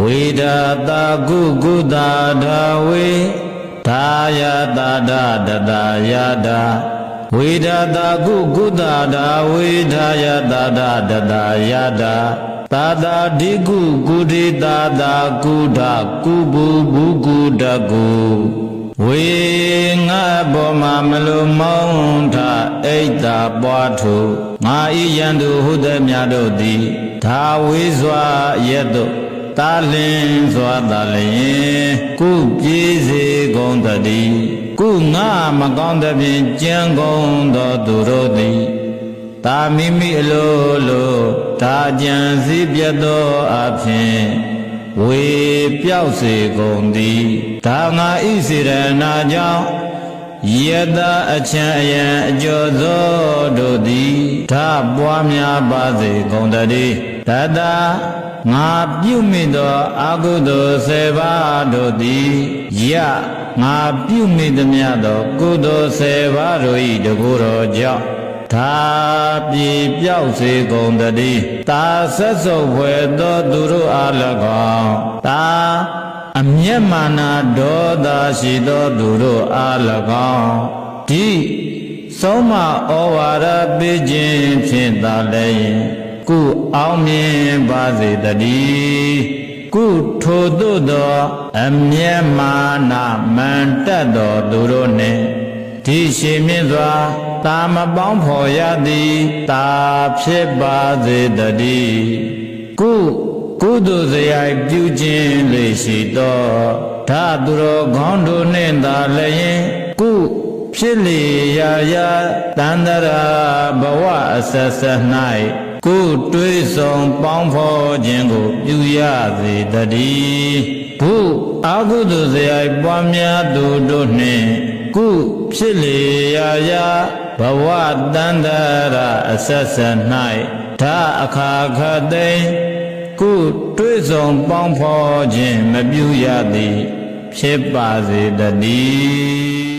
ဝေဒတာကုကုတာဒါဝေဒါယတာဒတတယတာဝေဒတာကုကုတာဒါဝေဒါယတာဒတတယတာသာသာဒီကုကုတိသာသာကုဒကုဘူဘူကုတကုဝေငါဘောမှာမလိုမောင်းထအိတ်တာပွားထုငါဤယံသူဟုသည်များတို့သည်ဒါဝေစွာရက်တို့တာလင်းစွာတာလျင်ကုပြေးစေကုန်တည်းကုငါမကောင်းသဖြင့်ကြံကုန်သောသူတို့သည်တာမိမိအလိုလိုဒါကြံစည်းပြတ်သောအဖြစ်ဝေပြောက်စေကုန်သည်ဒါငါဤစေရနာကြောင့်ယတအချံအယံအကျော်သောတို့သည်ဒါပွားများပါစေကုန်တည်းတတငါပြုမိသောအကုသိုလ်10ပါးတို့သည်ယငါပြုမိသမျှသောကုသိုလ်10ပါးတို့၏တကူတော်ကြောင့်ဒါပြေပြောက်စေကုန်တည်းတာဆက်စုပ်ဖွယ်သောသူတို့အား၎င်းတာအမျက်မာနဒေါသရှိသောသူတို့အား၎င်းဒီဆုံးမဩဝါဒပေးခြင်းဖြင့်သာလည်းကုအောင်မြင်ပါစေတည်းကုထိုသို့သောအမျက်မာနမန်တက်သောသူတို့နှင့်ဒီရှိမြင့်စွာတာမပေါင်းဖော်ရသည်တာဖြစ်ပါစေတည်းကုသိုလ်စရိုက်ပြုခြင်းလေရှိသောဓာသူတော်ခေါင်းတို့နှင့်သာလည်းကုဖြစ်လေရာတန္တရာဘဝအဆက်ဆက်၌ကုတွေးဆောင်ပေါင်းဖော်ခြင်းကိုပြုရစေတည်းဘုအာဟုတုစရိုက်ပွားများသူတို့နှင့်ကုဖြစ်လေရာဘဝတန္တရာအဆက်ဆက်၌ဓာအခါခသိမ့်ကုတွေးဆောင်ပေါင်းဖော်ခြင်းမပြုရသည်ဖြစ်ပါစေတည်း